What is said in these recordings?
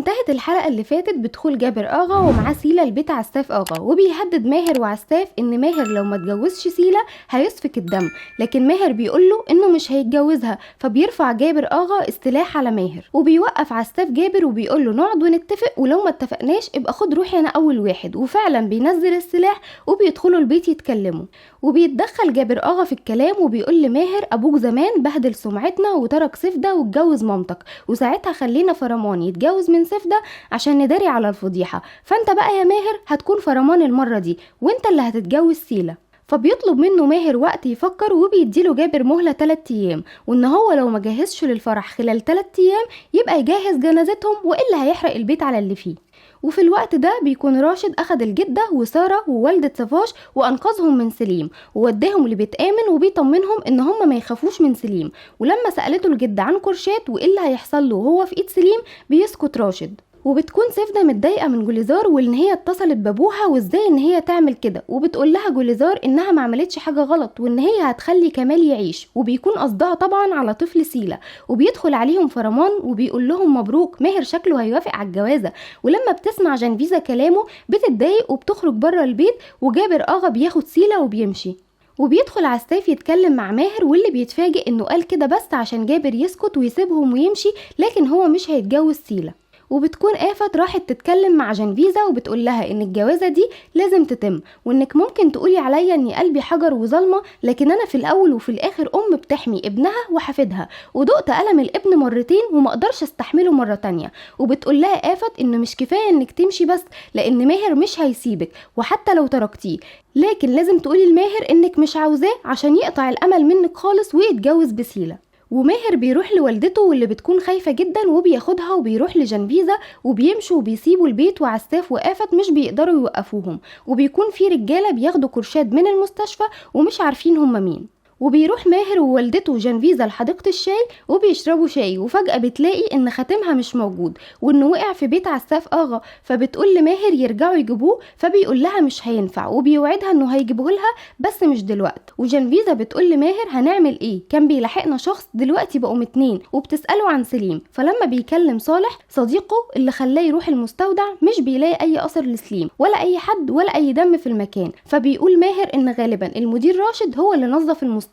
وانتهت الحلقة اللي فاتت بدخول جابر آغا ومعاه سيلة لبيت عساف آغا، وبيهدد ماهر وعساف ان ماهر لو ما اتجوزش سيلة هيسفك الدم، لكن ماهر بيقوله انه مش هيتجوزها. فبيرفع جابر آغا السلاح على ماهر وبيوقف عساف جابر وبيقوله نقعد ونتفق، ولو ما اتفقناش ابقى خد روحي انا اول واحد. وفعلا بينزل السلاح وبيدخلوا البيت يتكلموا، وبيتدخل جابر آغا في الكلام وبيقول لماهر ابوك زمان بهدل سمعتنا وترك سفدة واتجوز مامتك، وساعتها خلينا فرمان يتجوز من سفدة عشان نداري على الفضيحة، فانت بقى يا ماهر هتكون فرمان المرة دي وانت اللي هتتجوز سيلة. فبيطلب منه ماهر وقت يفكر وبيديله جابر مهلة 3 ايام، وان هو لو ما جهزش للفرح خلال 3 ايام يبقى يجهز جنازتهم والا هيحرق البيت على اللي فيه. وفي الوقت ده بيكون راشد اخد الجدة وسارة ووالدة صفاش وانقذهم من سليم ووداهم لبيت امن وبيطمنهم ان هم ما يخافوش من سليم. ولما سألته الجدة عن كرشات وايه اللي هيحصل له وهو في ايد سليم بيسكت راشد. وبتكون سفدة متضايقة من جوليزار وان هي اتصلت بابوها وازاي ان هي تعمل كده، وبتقول لها جوليزار انها ما عملتش حاجة غلط وان هي هتخلي كمال يعيش، وبيكون قصدها طبعا على طفل سيلة. وبيدخل عليهم فرمان وبيقول لهم مبروك ماهر شكله هيوافق على الجوازة. ولما بتسمع جنفيزة كلامه بتتضايق وبتخرج بره البيت، وجابر آغا بياخد سيلة وبيمشي. وبيدخل عساف يتكلم مع ماهر واللي بيتفاجئ انه قال كده بس عشان جابر يسكت ويسيبهم ويمشي، لكن هو مش هيتجوز سيلة. وبتكون آفت راحت تتكلم مع جنفيزة وبتقول لها ان الجوازة دي لازم تتم، وانك ممكن تقولي عليا اني قلبي حجر وظلمة، لكن انا في الاول وفي الاخر بتحمي ابنها وحفيدها، ودقت ألم الابن مرتين ومقدرش استحمله مرة تانية. وبتقول لها آفت ان مش كفاية انك تمشي بس، لان ماهر مش هيسيبك وحتى لو تركتيه، لكن لازم تقولي لماهر انك مش عاوزاه عشان يقطع الامل منك خالص ويتجوز بسيلة. وماهر بيروح لوالدته واللي بتكون خايفة جدا وبياخدها وبيروح لجنفيزة وبيمشوا وبيسيبوا البيت، وعساف وآفت مش بيقدروا يوقفوهم، وبيكون في رجالة بياخدوا كرشاد من المستشفى ومش عارفين هم مين. وبيروح ماهر ووالدته وجنفيزة لحديقة الشاي وبيشربوا شاي، وفجأة بتلاقي ان خاتمها مش موجود وانه وقع في بيت عساف آغا. فبتقول لماهر يرجعوا يجيبوه، فبيقول لها مش هينفع وبيوعدها انه هيجيبوه لها بس مش دلوقتي. وجنفيزة بتقول لماهر هنعمل ايه، كان بيلاحقنا شخص دلوقتي بقوا 2، وبتسأله عن سليم. فلما بيكلم صالح صديقه اللي خلاه يروح المستودع مش بيلاقي اي اثر لسليم ولا اي حد ولا اي دم في المكان. فبيقول ماهر ان غالبا المدير راشد هو اللي نظف المستودع.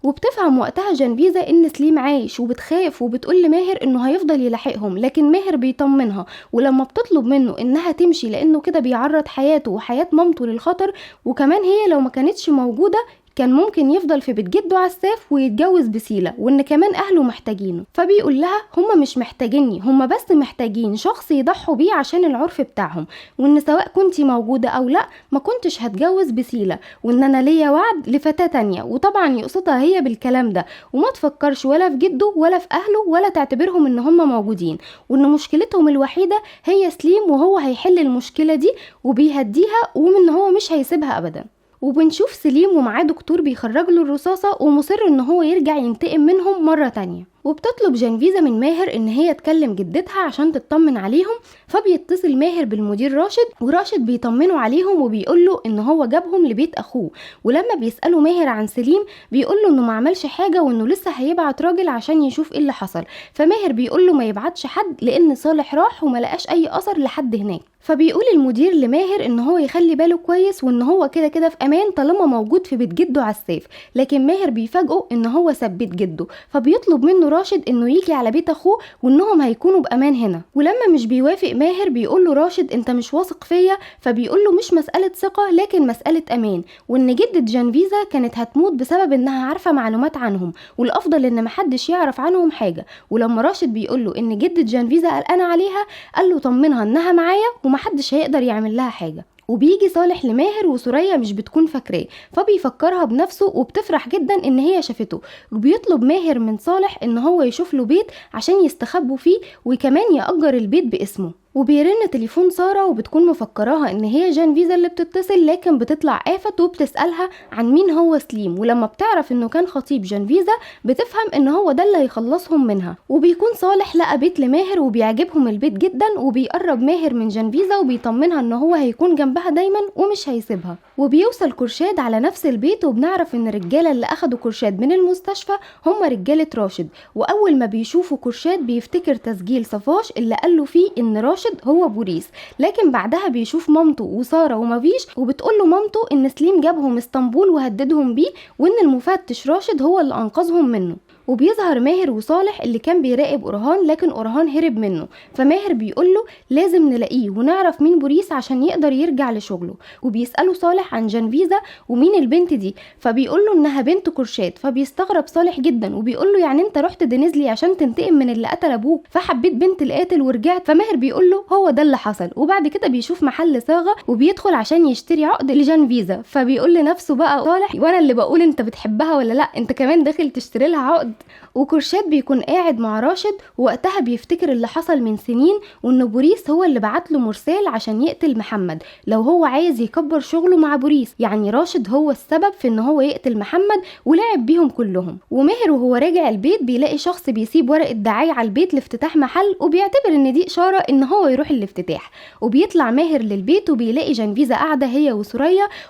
وبتفهم وقتها جنفيزة ان سليم عايش وبتخاف، وبتقول لماهر انه هيفضل يلاحقهم، لكن ماهر بيطمنها. ولما بتطلب منه انها تمشي لانه كده بيعرض حياته وحياة مامته للخطر، وكمان هي لو ما كانتش موجودة كان ممكن يفضل في بيت جده عساف ويتجوز بسيلة، وان كمان اهله محتاجينه. فبيقول لها هما مش محتاجيني، هما بس محتاجين شخص يضحوا بيه عشان العرف بتاعهم، وان سواء كنتي موجودة او لا ما كنتش هتجوز بسيلة، وان انا ليا وعد لفتاة تانية. وطبعا يقصدها هي بالكلام ده، وما تفكرش ولا في جده ولا في اهله ولا تعتبرهم ان هما موجودين، وان مشكلتهم الوحيدة هي سليم وهو هيحل المشكلة دي وبيهديها، ومن هو مش هيسيبها ابدا. وبنشوف سليم ومعاه دكتور بيخرج له الرصاصة ومصر ان هو يرجع ينتقم منهم مرة تانية. وبتطلب جنفيزة من ماهر ان هي تكلم جدتها عشان تطمن عليهم، فبيتصل ماهر بالمدير راشد، وراشد بيطمنوا عليهم وبيقوله ان هو جابهم لبيت اخوه. ولما بيسألوا ماهر عن سليم بيقوله انه ما عملش حاجة وانه لسه هيبعت راجل عشان يشوف ايه اللي حصل. فماهر بيقوله ما يبعتش حد لان صالح راح وما لقاش اي اثر لحد هناك. فبيقول المدير لماهر ان هو يخلي باله كويس وان هو كده كده في امان طالما موجود في بيت جده عساف، لكن ماهر بيفاجئه ان هو ساب بيت جده. فبيطلب منه راشد انه يجي على بيت اخوه وانهم هيكونوا بامان هنا. ولما مش بيوافق ماهر بيقول له راشد انت مش واثق فيا، فبيقول له مش مسألة ثقة لكن مسألة امان، وان جدة جنفيزة كانت هتموت بسبب انها عارفة معلومات عنهم، والافضل ان محدش يعرف عنهم حاجة. ولما راشد بيقول له ان جدة جنفيزة قلقانة عليها قال له طمنها انها معايا ومحدش هيقدر يعمل لها حاجة. وبيجي صالح لماهر وسوريا مش بتكون فاكراه، فبيفكرها بنفسه وبتفرح جدا ان هي شافته. وبيطلب ماهر من صالح ان هو يشوف له بيت عشان يستخبوا فيه وكمان يأجر البيت باسمه. وبيرن تليفون سارة وبتكون مفكراها ان هي جنفيزة اللي بتتصل، لكن بتطلع آفت وبتسألها عن مين هو سليم. ولما بتعرف انه كان خطيب جنفيزة بتفهم ان هو ده اللي هيخلصهم منها. وبيكون صالح لقى بيت لماهر وبيعجبهم البيت جدا، وبيقرب ماهر من جنفيزة وبيطمنها ان هو هيكون جنبها دايما ومش هيسيبها. وبيوصل كرشاد على نفس البيت، وبنعرف ان الرجاله اللي اخدوا كرشاد من المستشفى هم رجاله راشد. واول ما بيشوفوا كرشاد بيفتكر تسجيل صفاش اللي قاله فيه ان راشد هو بوريس، لكن بعدها بيشوف مامته وساره ومفيش، وبتقول له مامته ان سليم جابهم اسطنبول وهددهم بيه، وان المفتش راشد هو اللي انقذهم منه. وبيظهر ماهر وصالح اللي كان بيراقب أورهان، لكن أورهان هرب منه، فماهر بيقوله لازم نلاقيه ونعرف مين بوريس عشان يقدر يرجع لشغله. وبيسأله صالح عن جنفيزة ومين البنت دي، فبيقوله انها بنت كرشاد. فبيستغرب صالح جدا وبيقوله يعني انت رحت دنيزلي عشان تنتقم من اللي قتل ابوك فحبيت بنت القاتل ورجعت؟ فماهر بيقوله هو ده اللي حصل. وبعد كده بيشوف محل صاغة وبيدخل عشان يشتري عقد لجنفيزة، فبيقول لنفسه بقى صالح وانا اللي بقول انت بتحبها ولا لا، انت كمان داخل تشتري لها عقد. وكرشاد بيكون قاعد مع راشد، ووقتها بيفتكر اللي حصل من سنين، وان بوريس هو اللي بعت له مرسال عشان يقتل محمد لو هو عايز يكبر شغله مع بوريس، يعني راشد هو السبب في ان هو يقتل محمد ولعب بيهم كلهم. وماهر وهو راجع البيت بيلاقي شخص بيسيب ورقة دعاية على البيت لافتتاح محل، وبيعتبر ان دي اشارة ان هو يروح الافتتاح. وبيطلع ماهر للبيت وبيلاقي جنفيزة قاعدة هي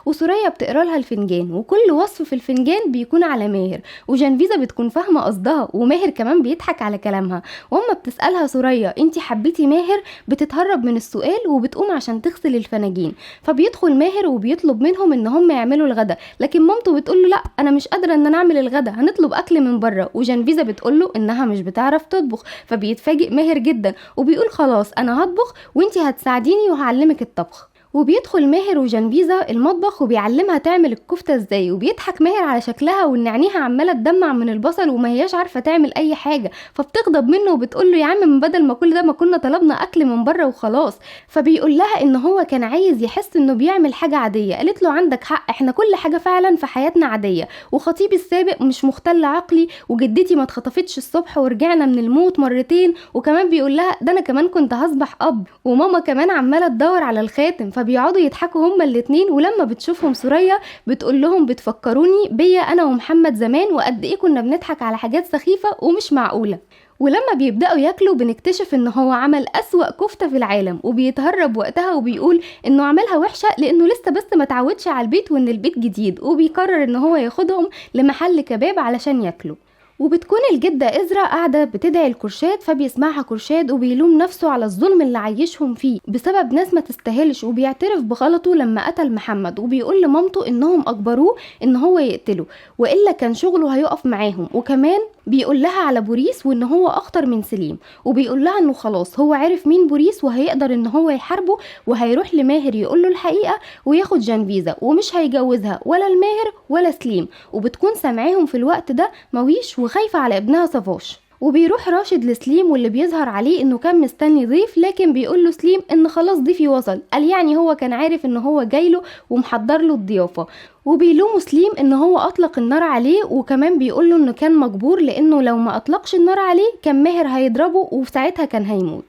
وسوريا بتقرا لها الفنجان، وكل وصف في الفنجان بيكون على ماهر، وجنفيزة بتكون فاهمة قصدها، وماهر كمان بيضحك على كلامها. واما بتسألها سوريا انتي حبيتي ماهر، بتتهرب من السؤال وبتقوم عشان تغسل الفناجين. فبيدخل ماهر وبيطلب منهم ان هم يعملوا الغدا، لكن مامته بتقول له لا انا مش قادره ان انا اعمل الغدا، هنطلب اكل من بره. وجنفيزة بتقول له انها مش بتعرف تطبخ، فبيتفاجئ ماهر جدا وبيقول خلاص انا هطبخ وانتي هتساعديني وهعلمك الطبخ. وبيدخل ماهر وجنفيزة المطبخ وبيعلمها تعمل الكفتة ازاي، وبيضحك ماهر على شكلها وان عينيها عمالة تدمع من البصل وما هياش عارفة تعمل اي حاجة، فبتغضب منه وبتقول له يا عم من بدل ما كل ده ما كنا طلبنا اكل من بره وخلاص. فبيقول لها ان هو كان عايز يحس انه بيعمل حاجة عادية. قالت له عندك حق، احنا كل حاجة فعلا في حياتنا عادية، وخطيبي السابق مش مختل عقلي، وجدتي ما اتخطفتش الصبح ورجعنا من الموت مرتين، وكمان بيقول لها ده انا كمان كنت هصبح اب، وماما كمان عمالة تدور على الخاتم. فبيقعدوا يضحكوا هما الاتنين، ولما بتشوفهم سوريا بتقول لهم بتفكروني بيا انا ومحمد زمان، وقد ايه كنا بنضحك على حاجات سخيفة ومش معقولة. ولما بيبدأوا ياكلوا بنكتشف ان هو عمل أسوأ كفتة في العالم، وبيتهرب وقتها وبيقول انه عملها وحشة لانه لسه بس ما تعودش على البيت وان البيت جديد، وبيقرر ان هو ياخدهم لمحل كباب علشان ياكلوا. وبتكون الجدة إزرا قاعدة بتدعي لكرشاد، فبيسمعها كرشاد وبيلوم نفسه على الظلم اللي عايشهم فيه بسبب ناس ما تستاهلش، وبيعترف بغلطه لما قتل محمد، وبيقول لمامته انهم اجبروه ان هو يقتله والا كان شغله هيقف معاهم. وكمان بيقول لها على بوريس وان هو اخطر من سليم، وبيقول لها انه خلاص هو عارف مين بوريس وهيقدر ان هو يحاربه، وهيروح لماهر يقول له الحقيقة وياخد جنفيزة، ومش هيجوزها ولا الماهر ولا سليم. وبتكون سامعاهم في الوقت ده مويش وخايفة على ابنها صفاش. وبيروح راشد لسليم واللي بيظهر عليه انه كان مستني ضيف، لكن بيقول له سليم ان خلاص ضيفي وصل، قال يعني هو كان عارف ان هو جايله ومحضر له الضيافة. وبيلوم سليم ان هو اطلق النار عليه، وكمان بيقول له انه كان مجبور لانه لو ما اطلقش النار عليه كان ماهر هيضربه وساعتها كان هيموت.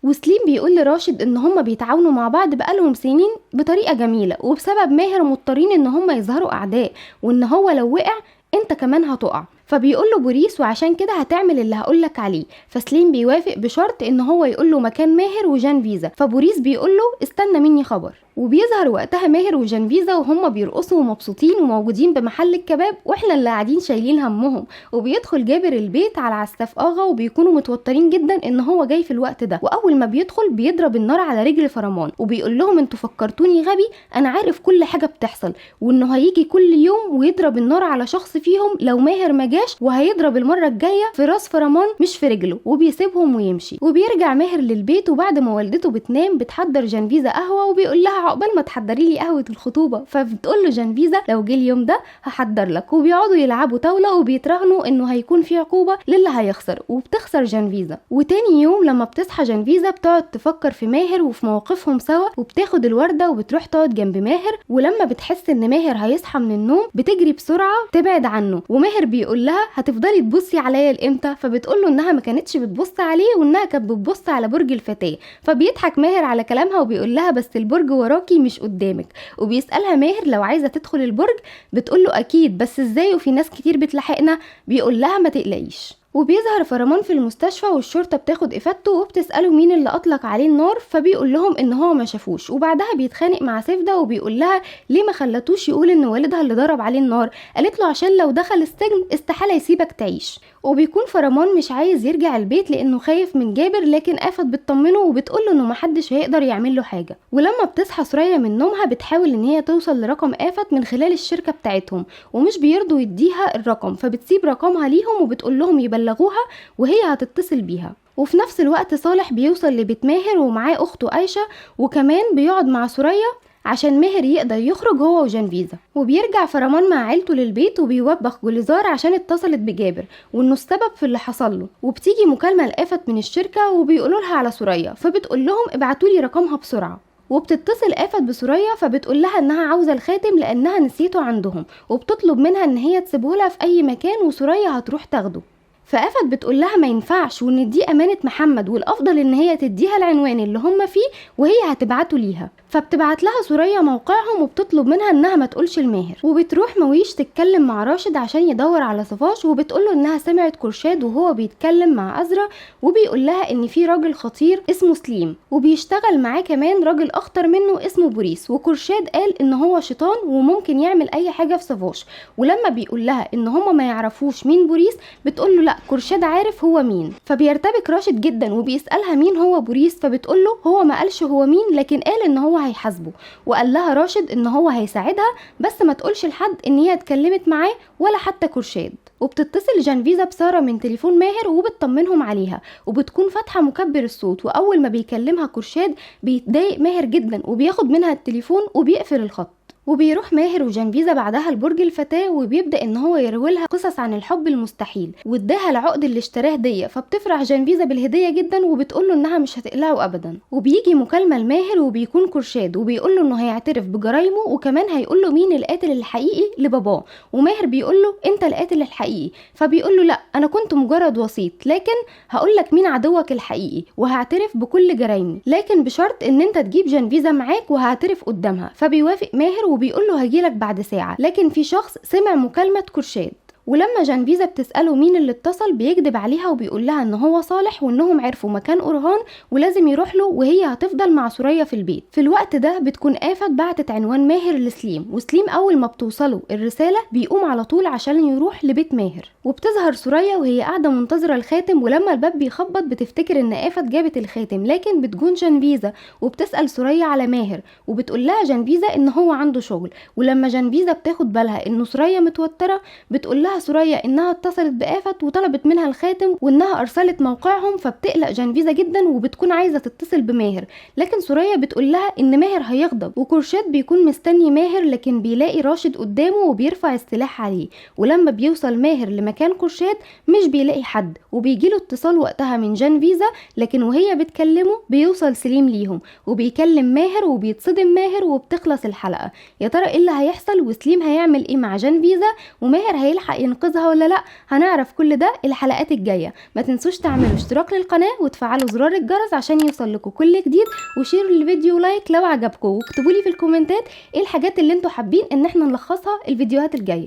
وسليم بيقول لراشد ان هما بيتعاونوا مع بعض بقالهم سنين بطريقة جميلة، وبسبب ماهر مضطرين ان هما يظهروا اعداء، وان هو لو وقع انت كمان هتقع. فبيقول له بوريس وعشان كده هتعمل اللي هقولك عليه. فسليم بيوافق بشرط ان هو يقول له مكان ماهر وجنفيزة، فبوريس بيقول له استنى مني خبر. وبيظهر وقتها ماهر وجنفيزة وهم بيرقصوا ومبسوطين وموجودين بمحل الكباب، واحنا اللي قاعدين شايلين همهم. وبيدخل جابر البيت على عساف اغا، وبيكونوا متوترين جدا ان هو جاي في الوقت ده. واول ما بيدخل بيضرب النار على رجل فرمان، وبيقول لهم انتوا فكرتوني غبي، انا عارف كل حاجة بتحصل، وانه هيجي كل يوم ويضرب النار على شخص فيهم لو ماهر ما جاش، وهيضرب المرة الجاية في راس فرمان مش في رجله. وبيسيبهم ويمشي. وبيرجع ماهر للبيت، وبعد ما والدته بتنام بتحضر جنفيزة قهوة، وبيقول لها عقبال ما تحضري لي قهوة الخطوبة. فبتقول له جنفيزة لو جه اليوم ده هحضر لك. وبيقعدوا يلعبوا طاولة وبيتراهنوا انه هيكون في عقوبة للي هيخسر، وبتخسر جنفيزة. وتاني يوم لما بتصحى جنفيزة بتقعد تفكر في ماهر وفي مواقفهم سوا، وبتاخد الوردة وبتروح تقعد جنب ماهر. ولما بتحس ان ماهر هيصحى من النوم بتجري بسرعة تبعد عنه، وماهر بيقول لها هتفضلي تبصي عليا لامتى؟ فبتقول له انها ما كانتش بتبص عليه، وانها كانت بتبص على برج الفتاة. فبيضحك ماهر على كلامها وبيقول لها بس البرج وراكي مش قدامك. وبيسألها ماهر لو عايزة تدخل البرج، بتقول له اكيد بس ازاي وفي ناس كتير بتلاحقنا. بيقول لها ما تقلقيش. وبيظهر فرمان في المستشفى والشرطة بتاخد افادته وبتسأله مين اللي اطلق عليه النار، فبيقول لهم ان هو ما شافوش. وبعدها بيتخانق مع سيفدا وبيقول لها ليه ما خلتوش يقول ان والدها اللي ضرب عليه النار. قالت له عشان لو دخل السجن استحالة يسيبك تعيش. وبيكون فرمان مش عايز يرجع البيت لانه خايف من جابر، لكن آفت بتطمنه وبتقوله انه محدش هيقدر يعمل له حاجة. ولما بتصحى سوريا من نومها بتحاول ان هي توصل لرقم آفت من خلال الشركة بتاعتهم، ومش بيرضوا يديها الرقم، فبتسيب رقمها ليهم وبتقول لهم يبلغوها وهي هتتصل بيها. وفي نفس الوقت صالح بيوصل لبيت ماهر ومعاه اخته عايشة، وكمان بيقعد مع سوريا عشان ماهر يقدر يخرج هو وجنفيزا. وبيرجع فرمان مع عيلته للبيت وبيوبخ جوليزار عشان اتصلت بجابر وانه السبب في اللي حصل له. وبتيجي مكالمة لآفت من الشركة وبيقولوا لها على سوريا، فبتقول لهم ابعتولي رقمها بسرعة. وبتتصل آفت بسوريا فبتقول لها انها عاوزة الخاتم لانها نسيته عندهم، وبتطلب منها ان هي تسيبهولها في اي مكان وسوريا هتروح تاخده. فآفت بتقول لها ما ينفعش وان دي امانة محمد والافضل ان هي تديها العنوان اللي هم فيه وهي هتبعته ليها. فبتبعت لها سوريا موقعهم وبتطلب منها انها ما تقولش لماهر. وبتروح مويش تتكلم مع راشد عشان يدور على صفاش، وبتقوله انها سمعت كرشاد وهو بيتكلم مع أزرا وبيقول لها ان في راجل خطير اسمه سليم وبيشتغل معاه كمان راجل اخطر منه اسمه بوريس، وكرشاد قال ان هو شيطان وممكن يعمل اي حاجة في صفاش. ولما بيقول لها ان هما ما يعرفوش مين بوريس بتقوله لا كرشاد عارف هو مين. فبيرتبك راشد جدا وبيسألها مين هو بوريس، فبتقوله هو ما قالش هو مين لكن قال ان هو هيحاسبه. وقال لها راشد ان هو هيساعدها بس ما تقولش لحد ان هي اتكلمت معاه ولا حتى كرشاد. وبتتصل جنفيزا بسارة من تليفون ماهر وبتطمنهم عليها، وبتكون فاتحة مكبر الصوت. واول ما بيكلمها كرشاد بيتضايق ماهر جدا وبياخد منها التليفون وبيقفل الخط. وبيروح ماهر وجنفيزا بعدها لبرج الفتاة وبيبدأ ان هو يرويلها قصص عن الحب المستحيل، واداها العقد اللي اشتراه هدية. فبتفرح جنفيزا بالهدية جدا وبتقوله انها مش هتقلعه ابدا. وبيجي مكالمة لماهر وبيكون كرشاد وبيقوله انه هيعترف بجرايمه وكمان هيقوله مين القاتل الحقيقي لباباه. وماهر بيقوله انت القاتل الحقيقي، فبيقوله لا انا كنت مجرد وسيط، لكن هقولك مين عدوك الحقيقي وهعترف بكل جرايمي، لكن بشرط ان انت تجيب جنفيزا معاك وهعترف قدامها. فبيوافق ماهر وبيقوله هجيلك بعد ساعة، لكن في شخص سمع مكالمة كرشاد. ولما جنفيزا بتسأله مين اللي اتصل بيكذب عليها وبيقول لها ان هو صالح وانهم عرفوا مكان أرهان ولازم يروح له وهي هتفضل مع سوريا في البيت. في الوقت ده بتكون آفت بعتت عنوان ماهر لسليم، وسليم اول ما بتوصله الرسالة بيقوم على طول عشان يروح لبيت ماهر. وبتظهر سوريا وهي قاعدة منتظرة الخاتم، ولما الباب بيخبط بتفتكر ان آفت جابت الخاتم، لكن بتكون جنفيزا وبتسأل سوريا على ماهر وبتقول لها جنفيزا ان هو عنده شغل. ولما جنفيزا بتاخد بالها انه سوريا متوترة بتقول لها سوريا انها اتصلت بآفت وطلبت منها الخاتم وانها ارسلت موقعهم، فبتقلق جنفيزا جدا وبتكون عايزة تتصل بماهر، لكن سوريا بتقول لها ان ماهر هيغضب. وكرشاد بيكون مستني ماهر لكن بيلاقي راشد قدامه وبيرفع السلاح عليه. ولما بيوصل ماهر لمكان كرشاد مش بيلاقي حد، وبيجيله اتصال وقتها من جنفيزا، لكن وهي بتكلمه بيوصل سليم ليهم وبيكلم ماهر وبيتصدم ماهر وبتخلص الحلقة. يا ترى ايه اللي هيحصل وسليم هيعمل ايه مع جنفيزا وماهر هيلحق ينقذها ولا لا؟ هنعرف كل ده الحلقات الجاية. ما تنسوش تعملوا اشتراك للقناة وتفعلوا زرار الجرس عشان يوصل لكم كل جديد، وشيروا الفيديو لايك لو عجبكم، واكتبوا لي في الكومنتات ايه الحاجات اللي انتوا حابين ان احنا نلخصها الفيديوهات الجاية.